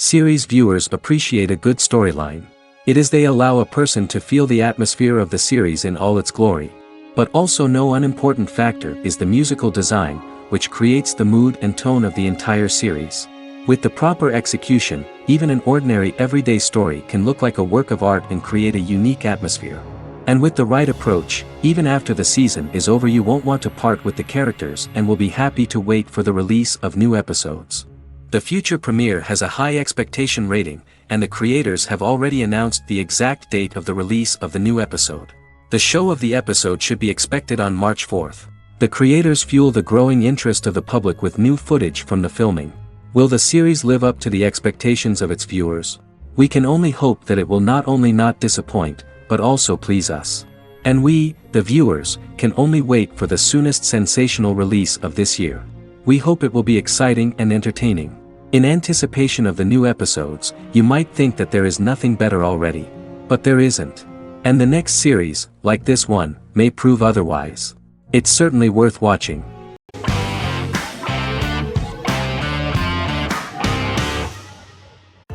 Series viewers appreciate a good storyline. It is they allow a person to feel the atmosphere of the series in all its glory. But also no unimportant factor is the musical design, which creates the mood and tone of the entire series. With the proper execution, even an ordinary everyday story can look like a work of art and create a unique atmosphere. And with the right approach, even after the season is over you won't want to part with the characters and will be happy to wait for the release of new episodes. The future premiere has a high expectation rating, and the creators have already announced the exact date of the release of the new episode. The show of the episode should be expected on March 4th. The creators fuel the growing interest of the public with new footage from the filming. Will the series live up to the expectations of its viewers? We can only hope that it will not only not disappoint, but also please us. And we, the viewers, can only wait for the soonest sensational release of this year. We hope it will be exciting and entertaining. In anticipation of the new episodes, you might think that there is nothing better already. But there isn't. And the next series, like this one, may prove otherwise. It's certainly worth watching.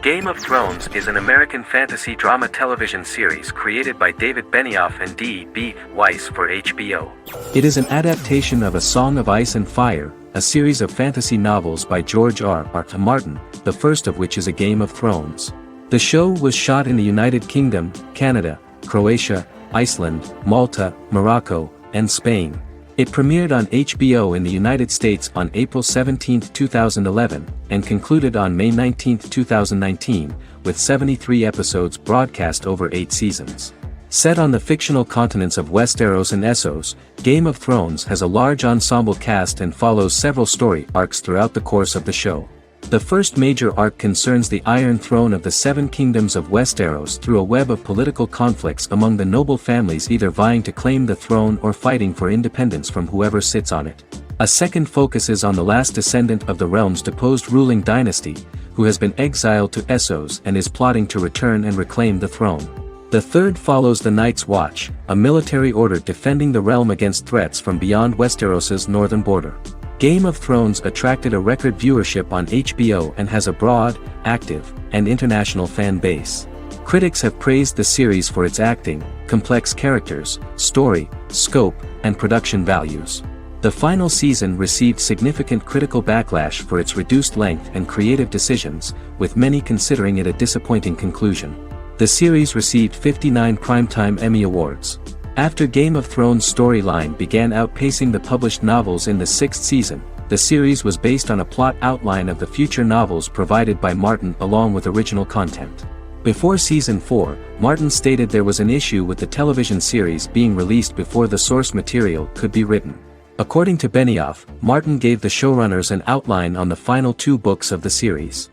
Game of Thrones is an American fantasy drama television series created by David Benioff and D.B. Weiss for HBO. It is an adaptation of A Song of Ice and Fire, a series of fantasy novels by George R.R. Martin, the first of which is A Game of Thrones. The show was shot in the United Kingdom, Canada, Croatia, Iceland, Malta, Morocco, and Spain. It premiered on HBO in the United States on April 17, 2011, and concluded on May 19, 2019, with 73 episodes broadcast over 8 seasons. Set on the fictional continents of Westeros and Essos, Game of Thrones has a large ensemble cast and follows several story arcs throughout the course of the show. The first major arc concerns the Iron Throne of the Seven Kingdoms of Westeros through a web of political conflicts among the noble families either vying to claim the throne or fighting for independence from whoever sits on it. A second focuses on the last descendant of the realm's deposed ruling dynasty, who has been exiled to Essos and is plotting to return and reclaim the throne. The third follows the Night's Watch, a military order defending the realm against threats from beyond Westeros's northern border. Game of Thrones attracted a record viewership on HBO and has a broad, active, and international fan base. Critics have praised the series for its acting, complex characters, story, scope, and production values. The final season received significant critical backlash for its reduced length and creative decisions, with many considering it a disappointing conclusion. The series received 59 Primetime Emmy Awards. After Game of Thrones' storyline began outpacing the published novels in the 6th season, the series was based on a plot outline of the future novels provided by Martin along with original content. Before Season 4, Martin stated there was an issue with the television series being released before the source material could be written. According to Benioff, Martin gave the showrunners an outline on the final 2 books of the series.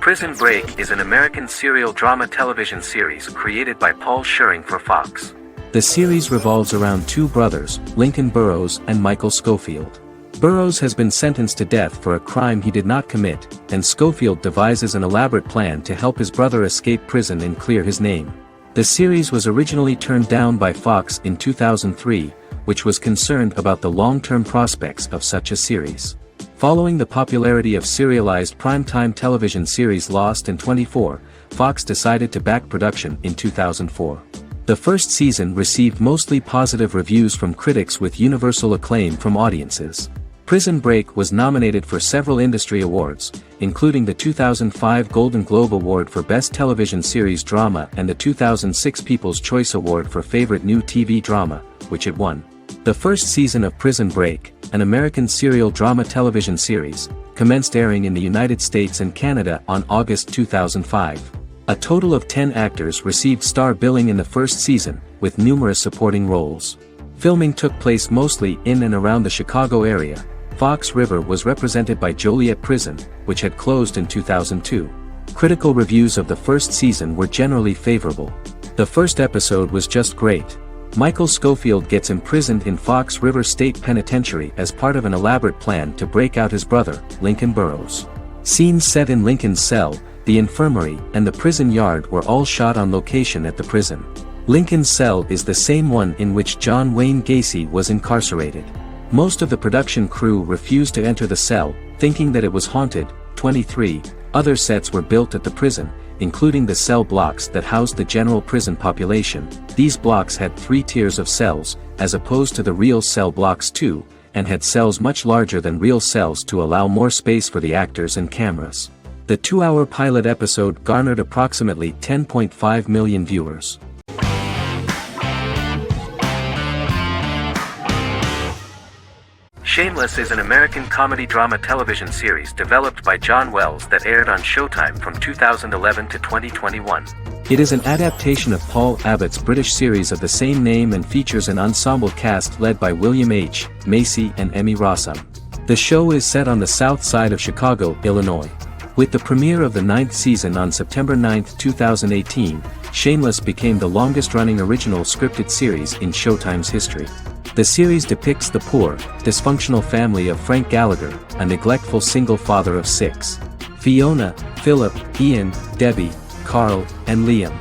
Prison Break is an American serial drama television series created by Paul Schering for Fox. The series revolves around 2 brothers, Lincoln Burrows and Michael Scofield. Burrows has been sentenced to death for a crime he did not commit, and Scofield devises an elaborate plan to help his brother escape prison and clear his name. The series was originally turned down by Fox in 2003, which was concerned about the long-term prospects of such a series. Following the popularity of serialized primetime television series Lost and 24, Fox decided to back production in 2004. The first season received mostly positive reviews from critics with universal acclaim from audiences. Prison Break was nominated for several industry awards, including the 2005 Golden Globe Award for Best Television Series Drama and the 2006 People's Choice Award for Favorite New TV Drama, which it won. The first season of Prison Break, an American serial drama television series, commenced airing in the United States and Canada on August 2005. A total of 10 actors received star billing in the first season, with numerous supporting roles. Filming took place mostly in and around the Chicago area. Fox River was represented by Joliet Prison, which had closed in 2002. Critical reviews of the first season were generally favorable. The first episode was just great. Michael Scofield gets imprisoned in Fox River State Penitentiary as part of an elaborate plan to break out his brother, Lincoln Burrows. Scenes set in Lincoln's cell, the infirmary, and the prison yard were all shot on location at the prison. Lincoln's cell is the same one in which John Wayne Gacy was incarcerated. Most of the production crew refused to enter the cell, thinking that it was haunted. 23 other sets were built at the prison, including the cell blocks that housed the general prison population. These blocks had 3 tiers of cells, as opposed to the real cell blocks 2, and had cells much larger than real cells to allow more space for the actors and cameras. The 2-hour pilot episode garnered approximately 10.5 million viewers. Shameless is an American comedy drama television series developed by John Wells that aired on Showtime from 2011 to 2021. It is an adaptation of Paul Abbott's British series of the same name and features an ensemble cast led by William H. Macy and Emmy Rossum. The show is set on the south side of Chicago, Illinois. With the premiere of the 9th season on September 9, 2018, Shameless became the longest-running original scripted series in Showtime's history. The series depicts the poor, dysfunctional family of Frank Gallagher, a neglectful single father of 6. Fiona, Philip, Ian, Debbie, Carl, and Liam.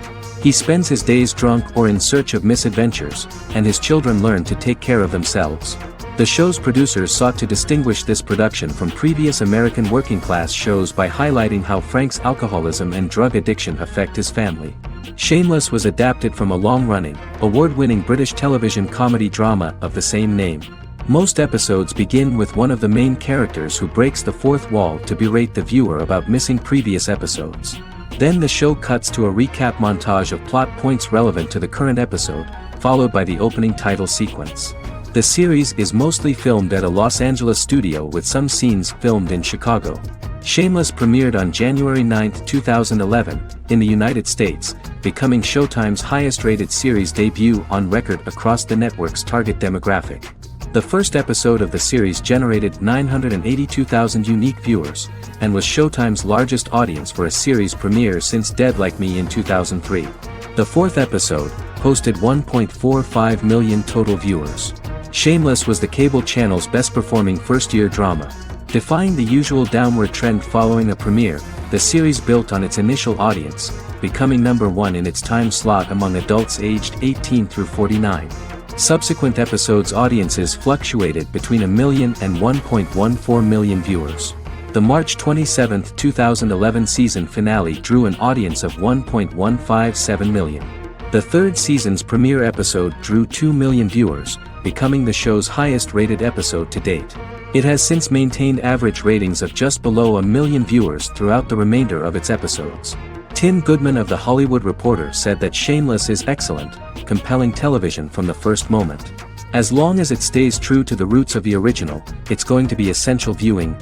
He spends his days drunk or in search of misadventures, and his children learn to take care of themselves. The show's producers sought to distinguish this production from previous American working-class shows by highlighting how Frank's alcoholism and drug addiction affect his family. Shameless was adapted from a long-running, award-winning British television comedy drama of the same name. Most episodes begin with one of the main characters who breaks the fourth wall to berate the viewer about missing previous episodes. Then the show cuts to a recap montage of plot points relevant to the current episode, followed by the opening title sequence. The series is mostly filmed at a Los Angeles studio with some scenes filmed in Chicago. Shameless premiered on January 9, 2011, in the United States, becoming Showtime's highest-rated series debut on record across the network's target demographic. The first episode of the series generated 982,000 unique viewers, and was Showtime's largest audience for a series premiere since Dead Like Me in 2003. The fourth episode posted 1.45 million total viewers. Shameless was the cable channel's best-performing first-year drama. Defying the usual downward trend following a premiere, the series built on its initial audience, becoming number 1 in its time slot among adults aged 18 through 49. Subsequent episodes' audiences fluctuated between 1 million and 1.14 million viewers. The March 27, 2011 season finale drew an audience of 1.157 million. The third season's premiere episode drew 2 million viewers, becoming the show's highest-rated episode to date. It has since maintained average ratings of just below 1 million viewers throughout the remainder of its episodes. Tim Goodman of The Hollywood Reporter said that Shameless is excellent, compelling television from the first moment. As long as it stays true to the roots of the original, it's going to be essential viewing.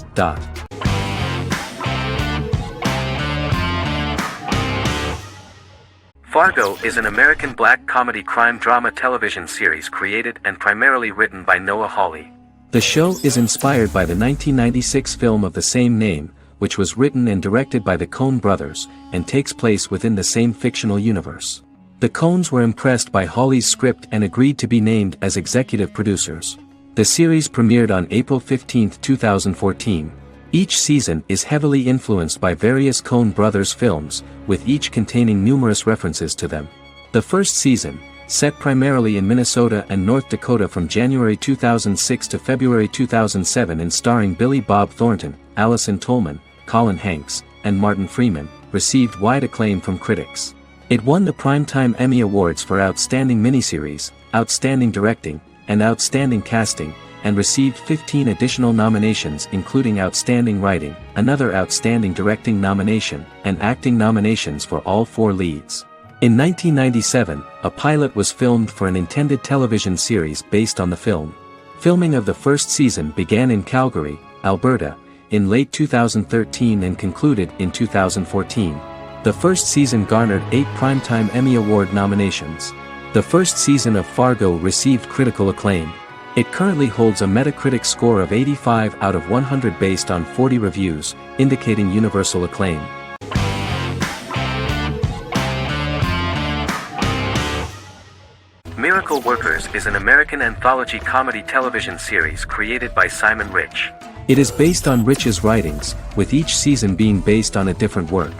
Fargo is an American black comedy crime drama television series created and primarily written by Noah Hawley. The show is inspired by the 1996 film of the same name, which was written and directed by the Coen brothers, and takes place within the same fictional universe. The Coens were impressed by Hawley's script and agreed to be named as executive producers. The series premiered on April 15, 2014. Each season is heavily influenced by various Coen brothers films, with each containing numerous references to them. The first season, set primarily in Minnesota and North Dakota from January 2006 to February 2007 and starring Billy Bob Thornton, Allison Tolman, Colin Hanks, and Martin Freeman, received wide acclaim from critics. It won the Primetime Emmy Awards for Outstanding Miniseries, Outstanding Directing, and Outstanding Casting, and received 15 additional nominations including Outstanding Writing, another Outstanding Directing nomination, and acting nominations for all 4 leads. In 1997, a pilot was filmed for an intended television series based on the film. Filming of the first season began in Calgary, Alberta, in late 2013 and concluded in 2014. The first season garnered 8 Primetime Emmy Award nominations. The first season of Fargo received critical acclaim. It currently holds a Metacritic score of 85 out of 100 based on 40 reviews, indicating universal acclaim. Miracle Workers is an American anthology comedy television series created by Simon Rich. It is based on Rich's writings, with each season being based on a different work.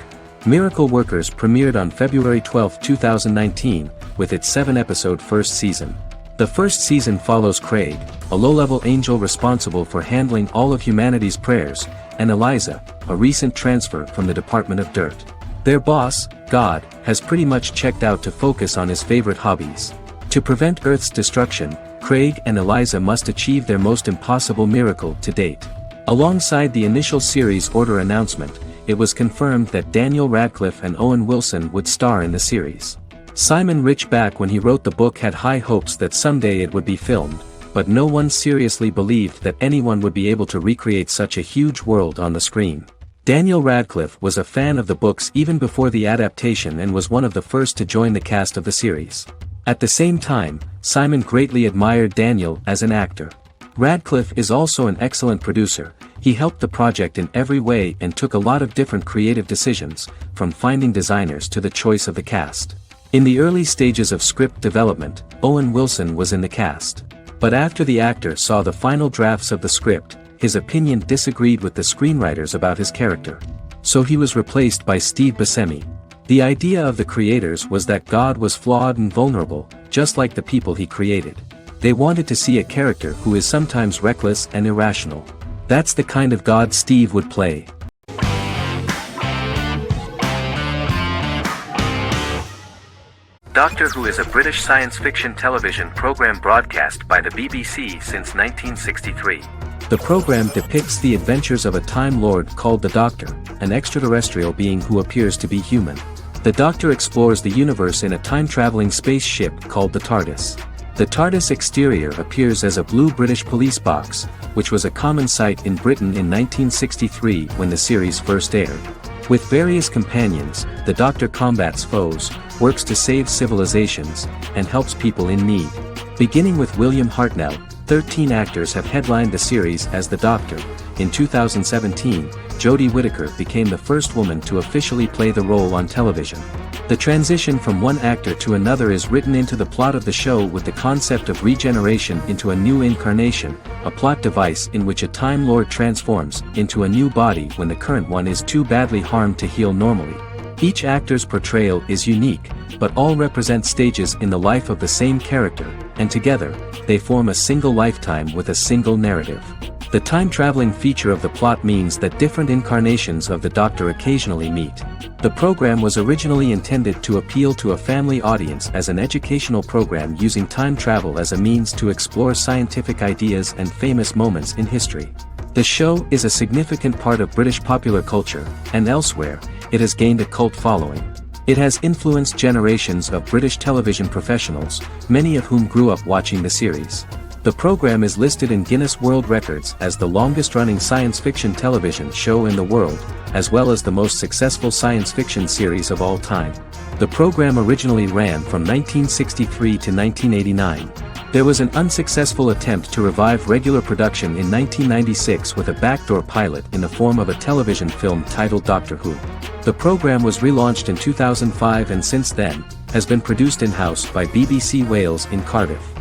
Miracle Workers premiered on February 12, 2019, with its 7-episode first season. The first season follows Craig, a low-level angel responsible for handling all of humanity's prayers, and Eliza, a recent transfer from the Department of Dirt. Their boss, God, has pretty much checked out to focus on his favorite hobbies. To prevent Earth's destruction, Craig and Eliza must achieve their most impossible miracle to date. Alongside the initial series order announcement, it was confirmed that Daniel Radcliffe and Owen Wilson would star in the series. Simon Rich back when he wrote the book had high hopes that someday it would be filmed, but no one seriously believed that anyone would be able to recreate such a huge world on the screen. Daniel Radcliffe was a fan of the books even before the adaptation and was one of the first to join the cast of the series. At the same time, Simon greatly admired Daniel as an actor. Radcliffe is also an excellent producer. He helped the project in every way and took a lot of different creative decisions, from finding designers to the choice of the cast. In the early stages of script development, Owen Wilson was in the cast. But after the actor saw the final drafts of the script, his opinion disagreed with the screenwriters about his character. So he was replaced by Steve Buscemi. The idea of the creators was that God was flawed and vulnerable, just like the people he created. They wanted to see a character who is sometimes reckless and irrational. That's the kind of God Steve would play. Doctor Who is a British science fiction television program broadcast by the BBC since 1963. The program depicts the adventures of a Time Lord called the Doctor, an extraterrestrial being who appears to be human. The Doctor explores the universe in a time-traveling spaceship called the TARDIS. The TARDIS exterior appears as a blue British police box, which was a common sight in Britain in 1963 when the series first aired. With various companions, the Doctor combats foes, works to save civilizations, and helps people in need. Beginning with William Hartnell, 13 actors have headlined the series as the Doctor. In 2017, Jodie Whittaker became the first woman to officially play the role on television. The transition from one actor to another is written into the plot of the show with the concept of regeneration into a new incarnation, a plot device in which a Time Lord transforms into a new body when the current one is too badly harmed to heal normally. Each actor's portrayal is unique, but all represent stages in the life of the same character, and together, they form a single lifetime with a single narrative. The time-traveling feature of the plot means that different incarnations of the Doctor occasionally meet. The program was originally intended to appeal to a family audience as an educational program using time travel as a means to explore scientific ideas and famous moments in history. The show is a significant part of British popular culture, and elsewhere, it has gained a cult following. It has influenced generations of British television professionals, many of whom grew up watching the series. The program is listed in Guinness World Records as the longest-running science fiction television show in the world, as well as the most successful science fiction series of all time. The program originally ran from 1963 to 1989. There was an unsuccessful attempt to revive regular production in 1996 with a backdoor pilot in the form of a television film titled Doctor Who. The program was relaunched in 2005 and since then, has been produced in-house by BBC Wales in Cardiff.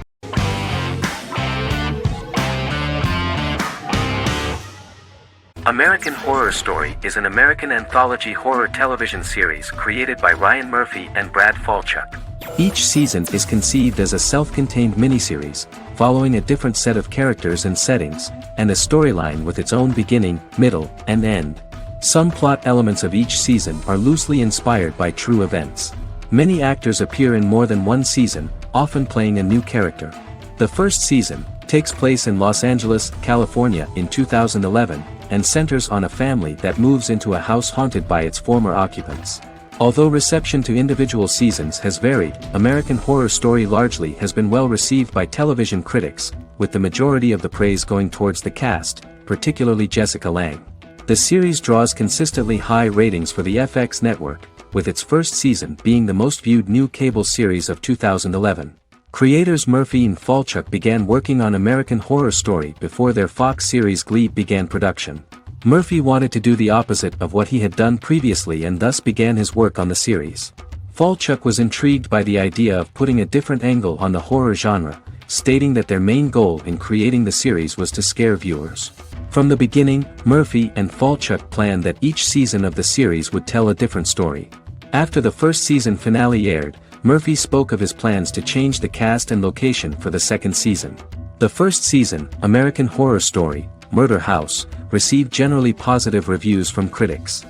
American Horror Story is an American anthology horror television series created by Ryan Murphy and Brad Falchuk. Each season is conceived as a self-contained miniseries, following a different set of characters and settings, and a storyline with its own beginning, middle, and end. Some plot elements of each season are loosely inspired by true events. Many actors appear in more than one season, often playing a new character. The first season takes place in Los Angeles, California in 2011, and centers on a family that moves into a house haunted by its former occupants. Although reception to individual seasons has varied, American Horror Story largely has been well received by television critics, with the majority of the praise going towards the cast, particularly Jessica Lange. The series draws consistently high ratings for the FX network, with its first season being the most viewed new cable series of 2011. Creators Murphy and Falchuk began working on American Horror Story before their Fox series Glee began production. Murphy wanted to do the opposite of what he had done previously and thus began his work on the series. Falchuk was intrigued by the idea of putting a different angle on the horror genre, stating that their main goal in creating the series was to scare viewers. From the beginning, Murphy and Falchuk planned that each season of the series would tell a different story. After the first season finale aired, Murphy spoke of his plans to change the cast and location for the second season. The first season, American Horror Story, Murder House, received generally positive reviews from critics.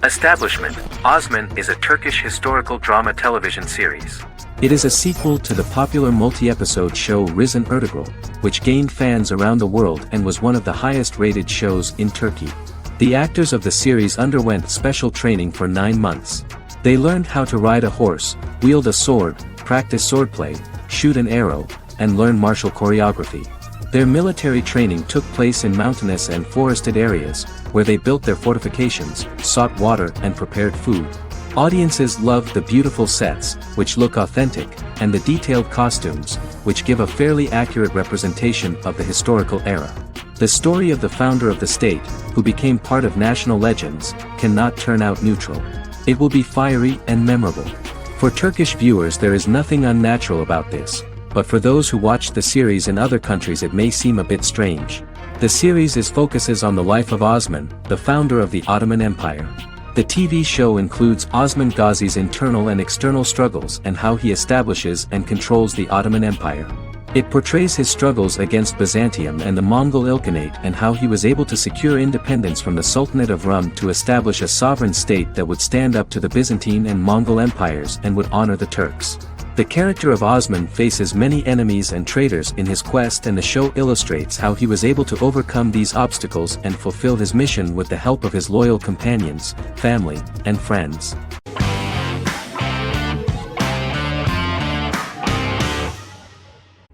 Establishment. Osman is a Turkish historical drama television series. It is a sequel to the popular multi-episode show Risen Ertugrul, which gained fans around the world and was one of the highest-rated shows in Turkey. The actors of the series underwent special training for 9 months. They learned how to ride a horse, wield a sword, practice swordplay, shoot an arrow, and learn martial choreography. Their military training took place in mountainous and forested areas, where they built their fortifications, sought water and prepared food. Audiences loved the beautiful sets, which look authentic, and the detailed costumes, which give a fairly accurate representation of the historical era. The story of the founder of the state, who became part of national legends, cannot turn out neutral. It will be fiery and memorable. For Turkish viewers there is nothing unnatural about this, but for those who watched the series in other countries it may seem a bit strange. The series focuses on the life of Osman, the founder of the Ottoman Empire. The TV show includes Osman Ghazi's internal and external struggles and how he establishes and controls the Ottoman Empire. It portrays his struggles against Byzantium and the Mongol Ilkhanate and how he was able to secure independence from the Sultanate of Rum to establish a sovereign state that would stand up to the Byzantine and Mongol empires and would honor the Turks. The character of Osman faces many enemies and traitors in his quest, and the show illustrates how he was able to overcome these obstacles and fulfill his mission with the help of his loyal companions, family, and friends.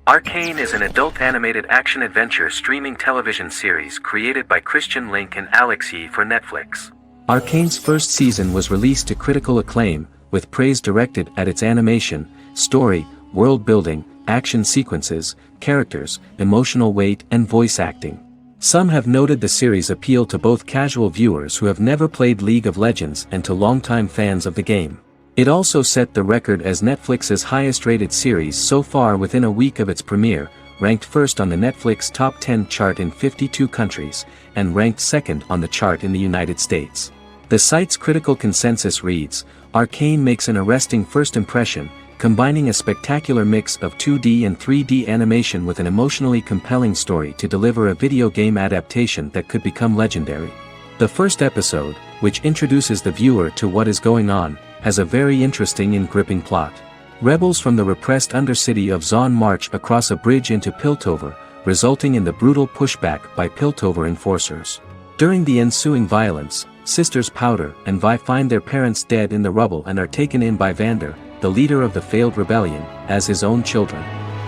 Arcane is an adult animated action-adventure streaming television series created by Christian Link and Alex Yee for Netflix. Arcane's first season was released to critical acclaim, with praise directed at its animation, story, world building, action sequences, characters, emotional weight and voice acting. Some have noted the series' appeal to both casual viewers who have never played League of Legends and to longtime fans of the game. It also set the record as Netflix's highest-rated series so far within a week of its premiere, ranked first on the Netflix Top 10 chart in 52 countries, and ranked second on the chart in the United States. The site's critical consensus reads, "Arcane makes an arresting first impression, combining a spectacular mix of 2D and 3D animation with an emotionally compelling story to deliver a video game adaptation that could become legendary." The first episode, which introduces the viewer to what is going on, has a very interesting and gripping plot. Rebels from the repressed undercity of Zon march across a bridge into Piltover, resulting in the brutal pushback by Piltover enforcers. During the ensuing violence, sisters Powder and Vi find their parents dead in the rubble and are taken in by Vander, the leader of the failed rebellion, as his own children.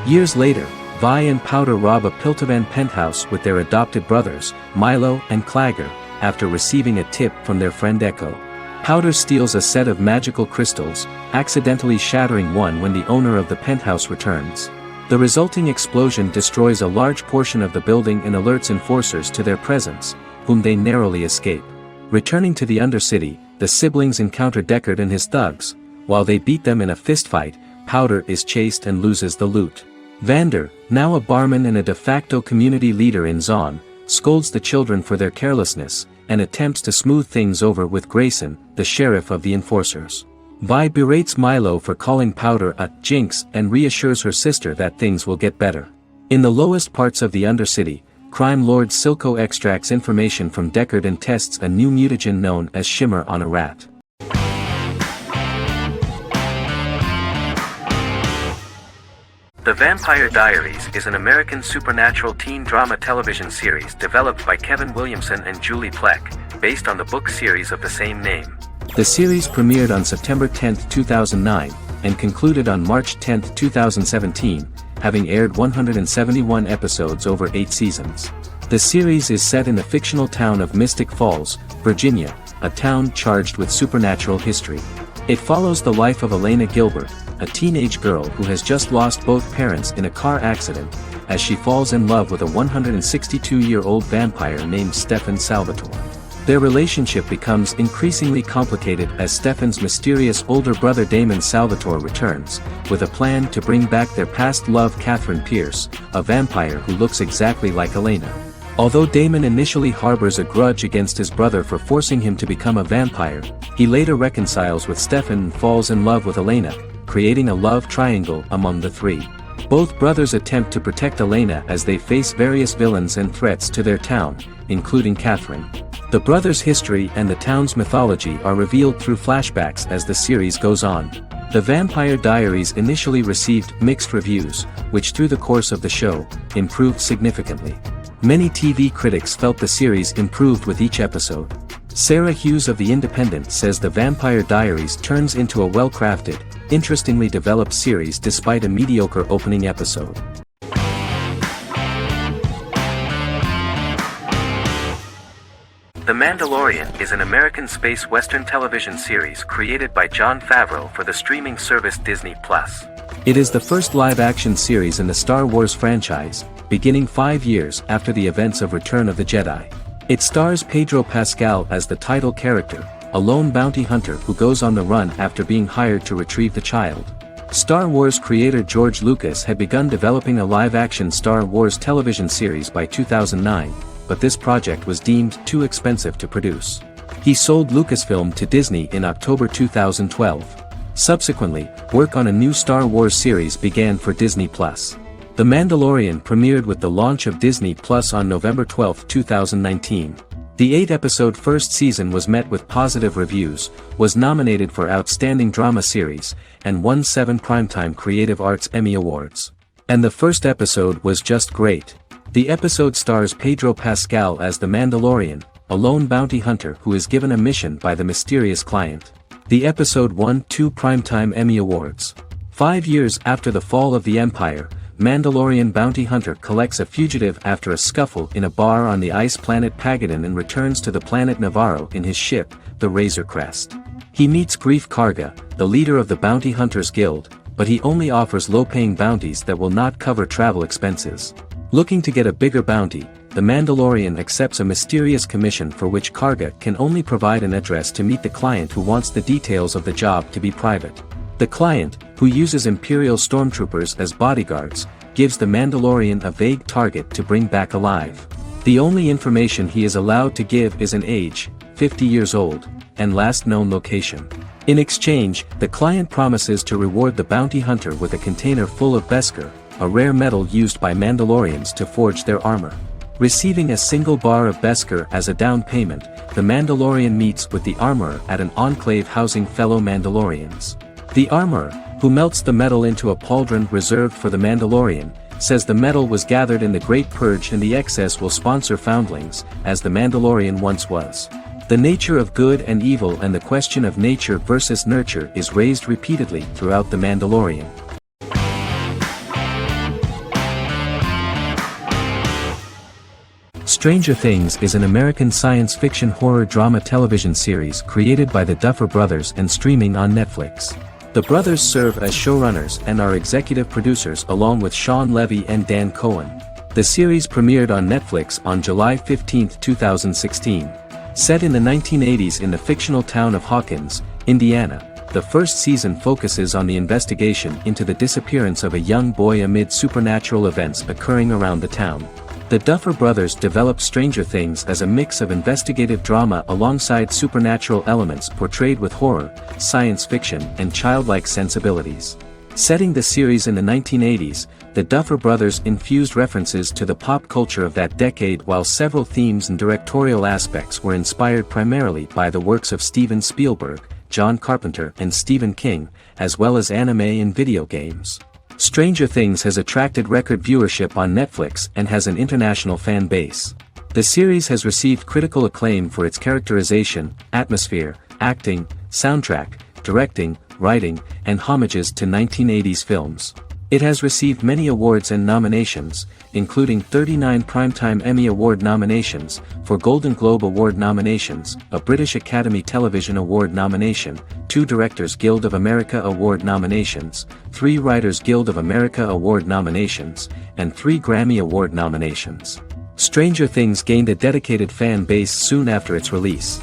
Years later, Vi and Powder rob a Piltovan penthouse with their adopted brothers, Milo and Clagger, after receiving a tip from their friend Echo. Powder steals a set of magical crystals, accidentally shattering one when the owner of the penthouse returns. The resulting explosion destroys a large portion of the building and alerts enforcers to their presence, whom they narrowly escape. Returning to the Undercity, the siblings encounter Deckard and his thugs. While they beat them in a fistfight, Powder is chased and loses the loot. Vander, now a barman and a de facto community leader in Zon, scolds the children for their carelessness, and attempts to smooth things over with Grayson, the sheriff of the enforcers. Vi berates Milo for calling Powder a jinx and reassures her sister that things will get better. In the lowest parts of the Undercity, crime lord Silco extracts information from Deckard and tests a new mutagen known as Shimmer on a rat. The Vampire Diaries is an American supernatural teen drama television series developed by Kevin Williamson and Julie Plec, based on the book series of the same name. The series premiered on September 10, 2009, and concluded on March 10, 2017, having aired 171 episodes over 8 seasons. The series is set in the fictional town of Mystic Falls, Virginia, a town charged with supernatural history. It follows the life of Elena Gilbert, a teenage girl who has just lost both parents in a car accident, as she falls in love with a 162-year-old vampire named Stefan Salvatore. Their relationship becomes increasingly complicated as Stefan's mysterious older brother Damon Salvatore returns, with a plan to bring back their past love Catherine Pierce, a vampire who looks exactly like Elena. Although Damon initially harbors a grudge against his brother for forcing him to become a vampire, he later reconciles with Stefan and falls in love with Elena, creating a love triangle among the three. Both brothers attempt to protect Elena as they face various villains and threats to their town, including Catherine. The brothers' history and the town's mythology are revealed through flashbacks as the series goes on. The Vampire Diaries initially received mixed reviews, which through the course of the show, improved significantly. Many TV critics felt the series improved with each episode. Sarah Hughes of The Independent says The Vampire Diaries turns into a well-crafted, interestingly developed series despite a mediocre opening episode. The Mandalorian is an American space western television series created by Jon Favreau for the streaming service Disney+. It is the first live-action series in the Star Wars franchise, beginning 5 years after the events of Return of the Jedi. It stars Pedro Pascal as the title character, a lone bounty hunter who goes on the run after being hired to retrieve the child. Star Wars creator George Lucas had begun developing a live-action Star Wars television series by 2009, but this project was deemed too expensive to produce. He sold Lucasfilm to Disney in October 2012. Subsequently, work on a new Star Wars series began for Disney+. The Mandalorian premiered with the launch of Disney+ on November 12, 2019. The 8-episode first season was met with positive reviews, was nominated for Outstanding Drama Series, and won 7 Primetime Creative Arts Emmy Awards. And the first episode was just great. The episode stars Pedro Pascal as the Mandalorian, a lone bounty hunter who is given a mission by the mysterious client. The episode won 2 Primetime Emmy Awards. 5 years after the fall of the Empire, Mandalorian bounty hunter collects a fugitive after a scuffle in a bar on the ice planet Pagadan and returns to the planet Navarro in his ship, the Razor Crest. He meets Grief Karga, the leader of the Bounty Hunters Guild, but he only offers low-paying bounties that will not cover travel expenses. Looking to get a bigger bounty, the Mandalorian accepts a mysterious commission for which Karga can only provide an address to meet the client who wants the details of the job to be private. The client, who uses Imperial stormtroopers as bodyguards, gives the Mandalorian a vague target to bring back alive. The only information he is allowed to give is an age, 50 years old, and last known location. In exchange, the client promises to reward the bounty hunter with a container full of Beskar, a rare metal used by Mandalorians to forge their armor. Receiving a single bar of Beskar as a down payment, the Mandalorian meets with the armorer at an enclave housing fellow Mandalorians. The armorer, who melts the metal into a pauldron reserved for the Mandalorian, says the metal was gathered in the Great Purge and the excess will sponsor foundlings, as the Mandalorian once was. The nature of good and evil and the question of nature versus nurture is raised repeatedly throughout The Mandalorian. Stranger Things is an American science fiction horror drama television series created by the Duffer Brothers and streaming on Netflix. The brothers serve as showrunners and are executive producers along with Sean Levy and Dan Cohen. The series premiered on Netflix on July 15, 2016. Set in the 1980s in the fictional town of Hawkins, Indiana, the first season focuses on the investigation into the disappearance of a young boy amid supernatural events occurring around the town. The Duffer Brothers developed Stranger Things as a mix of investigative drama alongside supernatural elements portrayed with horror, science fiction, and childlike sensibilities. Setting the series in the 1980s, the Duffer Brothers infused references to the pop culture of that decade while several themes and directorial aspects were inspired primarily by the works of Steven Spielberg, John Carpenter and Stephen King, as well as anime and video games. Stranger Things has attracted record viewership on Netflix and has an international fan base. The series has received critical acclaim for its characterization, atmosphere, acting, soundtrack, directing, writing, and homages to 1980s films. It has received many awards and nominations, including 39 Primetime Emmy Award nominations, 4 Golden Globe Award nominations, a British Academy Television Award nomination, 2 Directors Guild of America Award nominations, 3 Writers Guild of America Award nominations, and 3 Grammy Award nominations. Stranger Things gained a dedicated fan base soon after its release.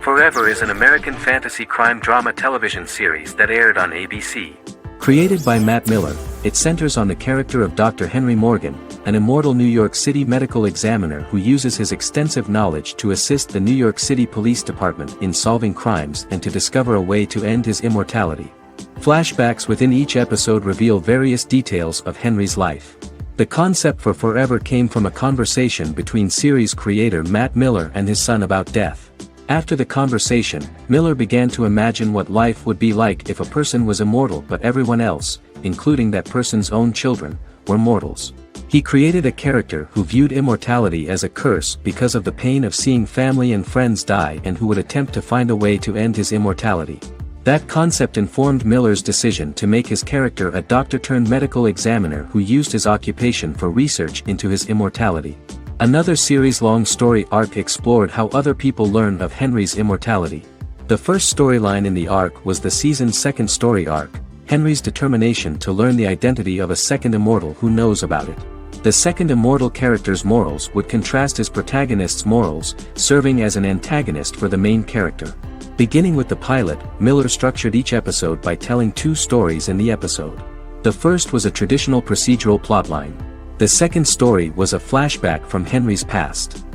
Forever is an American fantasy crime drama television series that aired on ABC. Created by Matt Miller, it centers on the character of Dr. Henry Morgan, an immortal New York City medical examiner who uses his extensive knowledge to assist the New York City Police Department in solving crimes and to discover a way to end his immortality. Flashbacks within each episode reveal various details of Henry's life. The concept for Forever came from a conversation between series creator Matt Miller and his son about death. After the conversation, Miller began to imagine what life would be like if a person was immortal but everyone else, including that person's own children, were mortals. He created a character who viewed immortality as a curse because of the pain of seeing family and friends die and who would attempt to find a way to end his immortality. That concept informed Miller's decision to make his character a doctor-turned-medical examiner who used his occupation for research into his immortality. Another series-long story arc explored how other people learned of Henry's immortality. The first storyline in the arc was the season's second story arc, Henry's determination to learn the identity of a second immortal who knows about it. The second immortal character's morals would contrast his protagonist's morals, serving as an antagonist for the main character. Beginning with the pilot, Miller structured each episode by telling two stories in the episode. The first was a traditional procedural plotline. The second story was a flashback from Henry's past.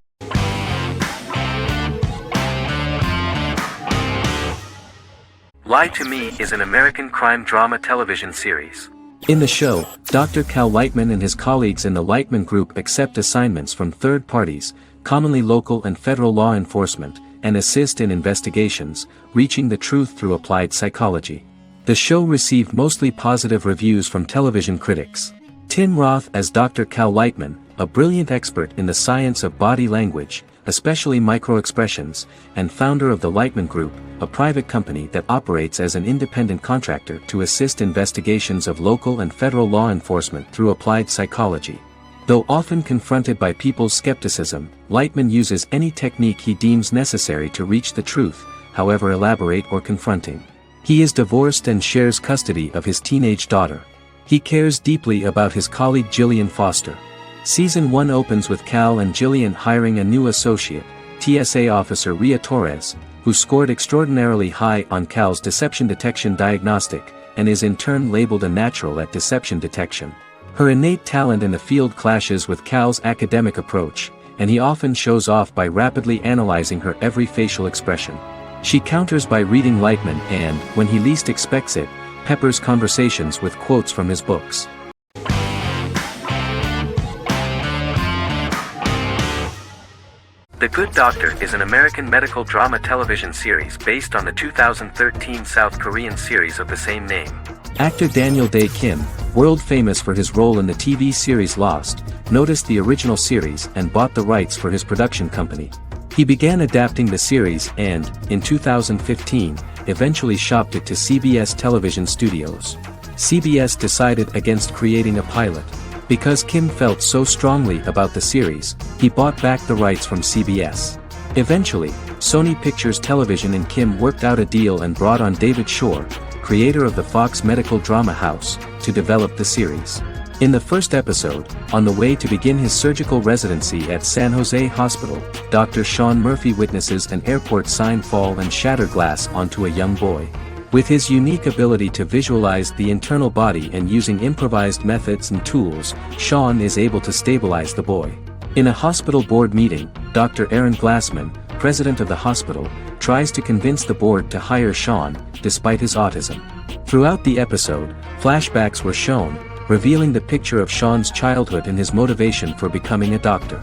Lie to Me is an American crime drama television series. In the show, Dr. Cal Lightman and his colleagues in the Lightman Group accept assignments from third parties, commonly local and federal law enforcement, and assist in investigations, reaching the truth through applied psychology. The show received mostly positive reviews from television critics. Tim Roth as Dr. Cal Lightman, a brilliant expert in the science of body language, especially microexpressions, and founder of the Lightman Group, a private company that operates as an independent contractor to assist investigations of local and federal law enforcement through applied psychology. Though often confronted by people's skepticism, Lightman uses any technique he deems necessary to reach the truth, however elaborate or confronting. He is divorced and shares custody of his teenage daughter. He cares deeply about his colleague Jillian Foster. Season 1 opens with Cal and Jillian hiring a new associate, TSA officer Rhea Torres, who scored extraordinarily high on Cal's deception detection diagnostic, and is in turn labeled a natural at deception detection. Her innate talent in the field clashes with Cal's academic approach, and he often shows off by rapidly analyzing her every facial expression. She counters by reading Lightman and, when he least expects it, peppers conversations with quotes from his books. The Good Doctor is an American medical drama television series based on the 2013 South Korean series of the same name. Actor Daniel Dae Kim, world famous for his role in the TV series Lost, noticed the original series and bought the rights for his production company. He began adapting the series and, in 2015, eventually shopped it to CBS Television Studios. CBS decided against creating a pilot. Because Kim felt so strongly about the series, he bought back the rights from CBS. Eventually, Sony Pictures Television and Kim worked out a deal and brought on David Shore, creator of the Fox medical drama house, to develop the series. In the first episode, on the way to begin his surgical residency at San Jose Hospital, Dr. Sean Murphy witnesses an airport sign fall and shatter glass onto a young boy. With his unique ability to visualize the internal body and using improvised methods and tools, Sean is able to stabilize the boy. In a hospital board meeting, Dr. Aaron Glassman, president of the hospital, tries to convince the board to hire Sean, despite his autism. Throughout the episode, flashbacks were shown, revealing the picture of Sean's childhood and his motivation for becoming a doctor.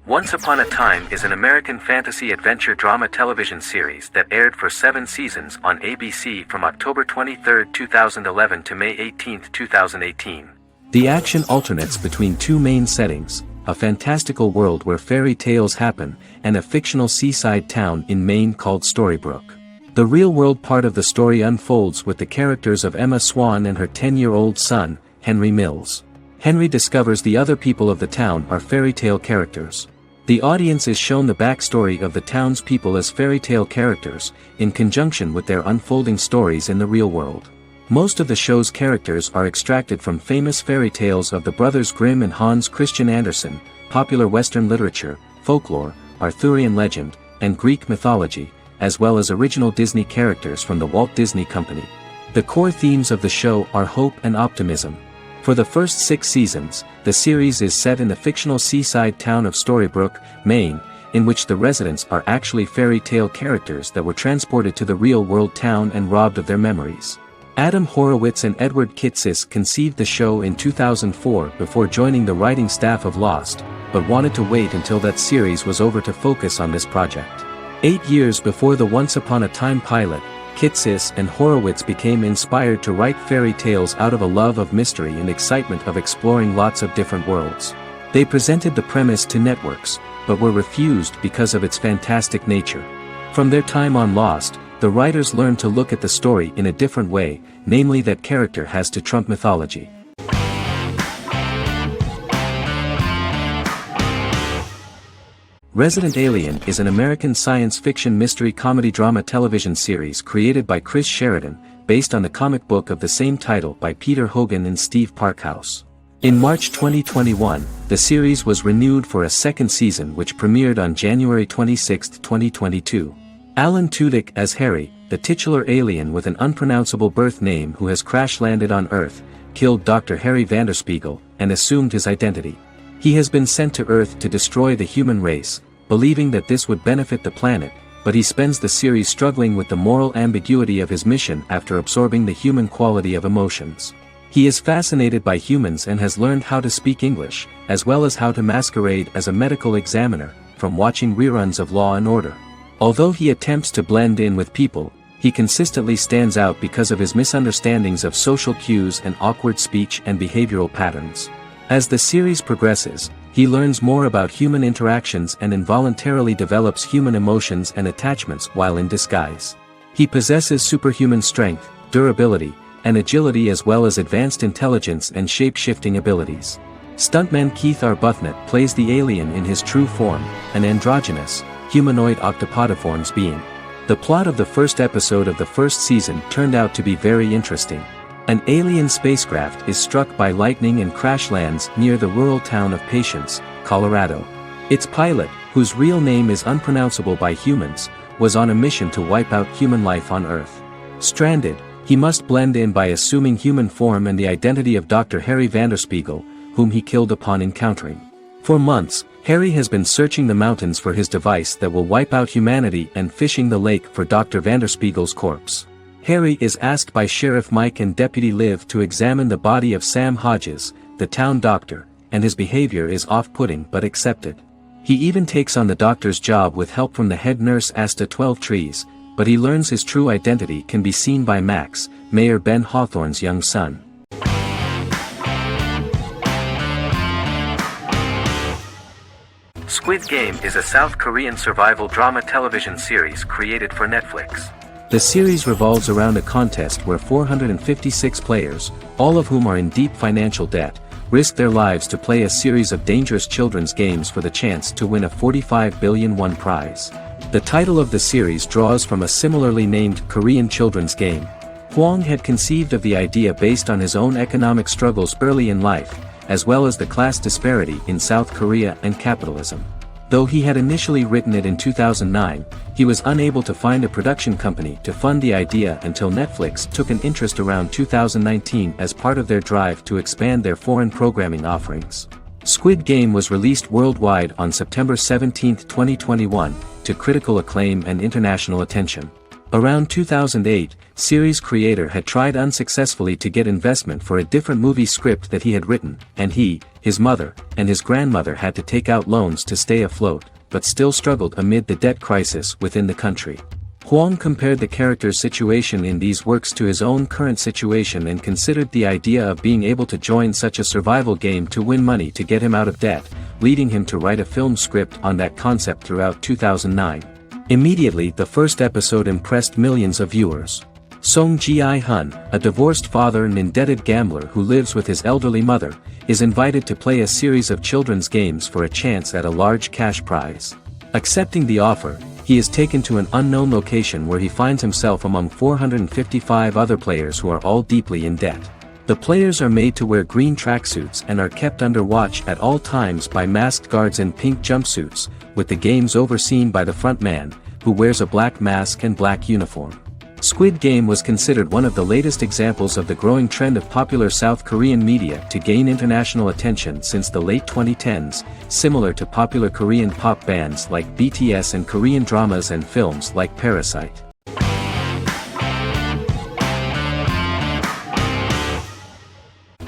Once Upon a Time is an American fantasy adventure drama television series that aired for 7 seasons on ABC from October 23, 2011 to May 18, 2018. The action alternates between two main settings, a fantastical world where fairy tales happen, and a fictional seaside town in Maine called Storybrooke. The real-world part of the story unfolds with the characters of Emma Swan and her 10-year-old son, Henry Mills. Henry discovers the other people of the town are fairy tale characters. The audience is shown the backstory of the town's people as fairy tale characters, in conjunction with their unfolding stories in the real world. Most of the show's characters are extracted from famous fairy tales of the Brothers Grimm and Hans Christian Andersen, popular Western literature, folklore, Arthurian legend, and Greek mythology, as well as original Disney characters from the Walt Disney Company. The core themes of the show are hope and optimism. For the first 6 seasons, the series is set in the fictional seaside town of Storybrooke, Maine, in which the residents are actually fairy tale characters that were transported to the real-world town and robbed of their memories. Adam Horowitz and Edward Kitsis conceived the show in 2004 before joining the writing staff of Lost, but wanted to wait until that series was over to focus on this project. 8 years before the Once Upon a Time pilot, Kitsis and Horowitz became inspired to write fairy tales out of a love of mystery and excitement of exploring lots of different worlds. They presented the premise to networks, but were refused because of its fantastic nature. From their time on Lost, the writers learned to look at the story in a different way, namely that character has to trump mythology. Resident Alien is an American science fiction mystery comedy drama television series created by Chris Sheridan, based on the comic book of the same title by Peter Hogan and Steve Parkhouse. In March 2021, the series was renewed for a second season which premiered on January 26, 2022. Alan Tudyk as Harry, the titular alien with an unpronounceable birth name who has crash-landed on Earth, killed Dr. Harry Vanderspiegel, and assumed his identity. He has been sent to Earth to destroy the human race, believing that this would benefit the planet, but he spends the series struggling with the moral ambiguity of his mission after absorbing the human quality of emotions. He is fascinated by humans and has learned how to speak English, as well as how to masquerade as a medical examiner, from watching reruns of Law & Order. Although he attempts to blend in with people, he consistently stands out because of his misunderstandings of social cues and awkward speech and behavioral patterns. As the series progresses, he learns more about human interactions and involuntarily develops human emotions and attachments while in disguise. He possesses superhuman strength, durability, and agility as well as advanced intelligence and shape-shifting abilities. Stuntman Keith Arbuthnot plays the alien in his true form, an androgynous, humanoid octopodiforms being. The plot of the first episode of the first season turned out to be very interesting. An alien spacecraft is struck by lightning and crash lands near the rural town of Patience, Colorado. Its pilot, whose real name is unpronounceable by humans, was on a mission to wipe out human life on Earth. Stranded, he must blend in by assuming human form and the identity of Dr. Harry Vanderspiegel, whom he killed upon encountering. For months, Harry has been searching the mountains for his device that will wipe out humanity and fishing the lake for Dr. Vanderspiegel's corpse. Harry is asked by Sheriff Mike and Deputy Liv to examine the body of Sam Hodges, the town doctor, and his behavior is off-putting but accepted. He even takes on the doctor's job with help from the head nurse Asta 12trees, but he learns his true identity can be seen by Max, Mayor Ben Hawthorne's young son. Squid Game is a South Korean survival drama television series created for Netflix. The series revolves around a contest where 456 players, all of whom are in deep financial debt, risk their lives to play a series of dangerous children's games for the chance to win a 45 billion won prize. The title of the series draws from a similarly named Korean children's game. Hwang had conceived of the idea based on his own economic struggles early in life, as well as the class disparity in South Korea and capitalism. Though he had initially written it in 2009, he was unable to find a production company to fund the idea until Netflix took an interest around 2019 as part of their drive to expand their foreign programming offerings. Squid Game was released worldwide on September 17, 2021, to critical acclaim and international attention. Around 2008, series creator had tried unsuccessfully to get investment for a different movie script that he had written, and he, his mother, and his grandmother had to take out loans to stay afloat, but still struggled amid the debt crisis within the country. Hwang compared the character's situation in these works to his own current situation and considered the idea of being able to join such a survival game to win money to get him out of debt, leading him to write a film script on that concept throughout 2009. Immediately the first episode impressed millions of viewers. Song Ji-hun, a divorced father and indebted gambler who lives with his elderly mother, is invited to play a series of children's games for a chance at a large cash prize. Accepting the offer, he is taken to an unknown location where he finds himself among 455 other players who are all deeply in debt. The players are made to wear green tracksuits and are kept under watch at all times by masked guards in pink jumpsuits, with the games overseen by the front man, who wears a black mask and black uniform. Squid Game was considered one of the latest examples of the growing trend of popular South Korean media to gain international attention since the late 2010s, similar to popular Korean pop bands like BTS and Korean dramas and films like Parasite.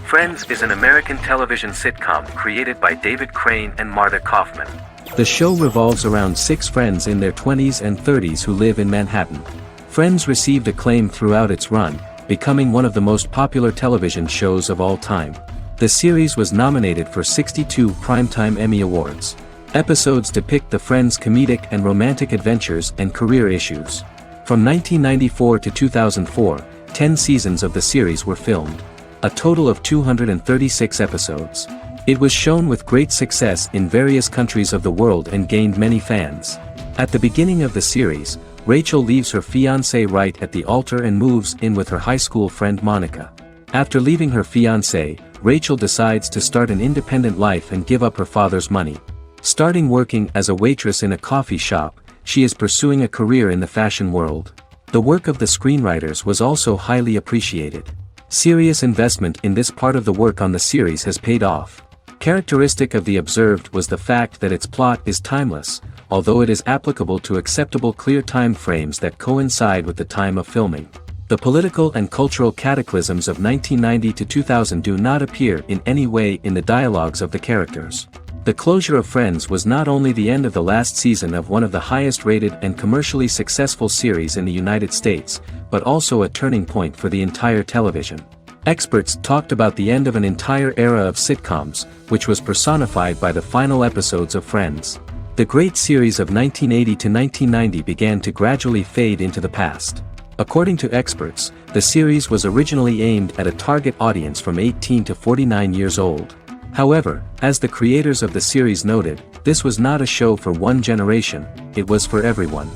Friends is an American television sitcom created by David Crane and Marta Kaufman. The show revolves around 6 friends in their 20s and 30s who live in Manhattan. Friends received acclaim throughout its run, becoming one of the most popular television shows of all time. The series was nominated for 62 Primetime Emmy Awards. Episodes depict the Friends' comedic and romantic adventures and career issues. From 1994 to 2004, 10 seasons of the series were filmed. A total of 236 episodes. It was shown with great success in various countries of the world and gained many fans. At the beginning of the series, Rachel leaves her fiancé right at the altar and moves in with her high school friend Monica. After leaving her fiancé, Rachel decides to start an independent life and give up her father's money. Starting working as a waitress in a coffee shop, she is pursuing a career in the fashion world. The work of the screenwriters was also highly appreciated. Serious investment in this part of the work on the series has paid off. Characteristic of The Observed was the fact that its plot is timeless, although it is applicable to acceptable clear time frames that coincide with the time of filming. The political and cultural cataclysms of 1990 to 2000 do not appear in any way in the dialogues of the characters. The closure of Friends was not only the end of the last season of one of the highest-rated and commercially successful series in the United States, but also a turning point for the entire television. Experts talked about the end of an entire era of sitcoms, which was personified by the final episodes of Friends. The great series of 1980 to 1990 began to gradually fade into the past. According to experts, the series was originally aimed at a target audience from 18 to 49 years old. However, as the creators of the series noted, this was not a show for one generation, it was for everyone.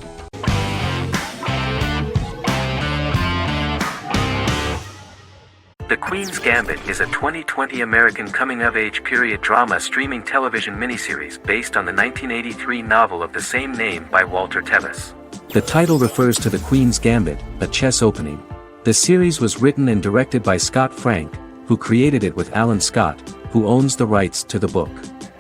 The Queen's Gambit is a 2020 American coming-of-age period drama streaming television miniseries based on the 1983 novel of the same name by Walter Tevis. The title refers to the Queen's Gambit, a chess opening. The series was written and directed by Scott Frank, who created it with Alan Scott, who owns the rights to the book.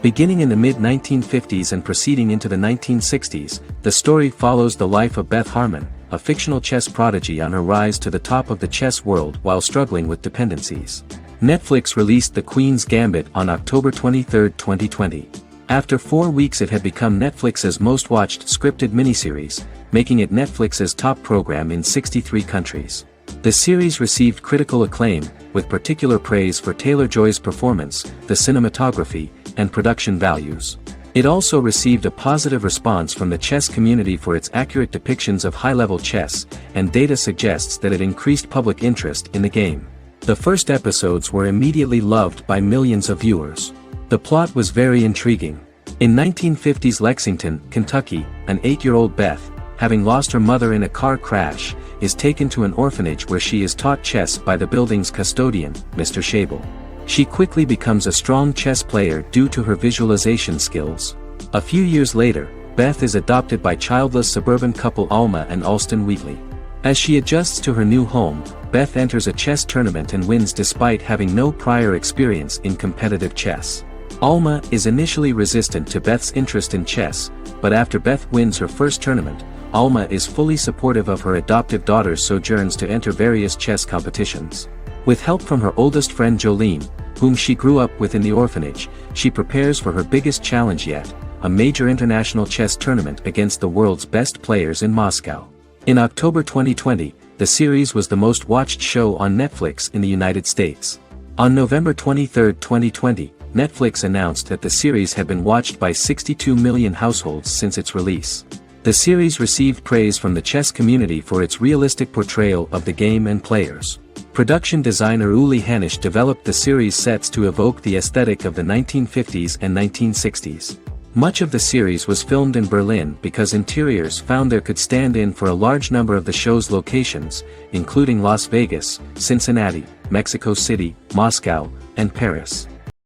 Beginning in the mid-1950s and proceeding into the 1960s, the story follows the life of Beth Harmon, a fictional chess prodigy on her rise to the top of the chess world while struggling with dependencies. Netflix released The Queen's Gambit on October 23, 2020. After 4 weeks it had become Netflix's most watched scripted miniseries, making it Netflix's top program in 63 countries. The series received critical acclaim, with particular praise for Taylor-Joy's performance, the cinematography, and production values. It also received a positive response from the chess community for its accurate depictions of high-level chess, and data suggests that it increased public interest in the game. The first episodes were immediately loved by millions of viewers. The plot was very intriguing. In 1950s Lexington, Kentucky, an 8-year-old Beth, having lost her mother in a car crash, is taken to an orphanage where she is taught chess by the building's custodian, Mr. Schabel. She quickly becomes a strong chess player due to her visualization skills. A few years later, Beth is adopted by childless suburban couple Alma and Alston Wheatley. As she adjusts to her new home, Beth enters a chess tournament and wins despite having no prior experience in competitive chess. Alma is initially resistant to Beth's interest in chess, but after Beth wins her first tournament, Alma is fully supportive of her adoptive daughter's sojourns to enter various chess competitions. With help from her oldest friend Jolene, whom she grew up with in the orphanage, she prepares for her biggest challenge yet, a major international chess tournament against the world's best players in Moscow. In October 2020, the series was the most watched show on Netflix in the United States. On November 23, 2020, Netflix announced that the series had been watched by 62 million households since its release. The series received praise from the chess community for its realistic portrayal of the game and players. Production designer Uli Hanisch developed the series sets to evoke the aesthetic of the 1950s and 1960s. Much of the series was filmed in Berlin because interiors found there could stand in for a large number of the show's locations, including Las Vegas, Cincinnati, Mexico City, Moscow, and Paris.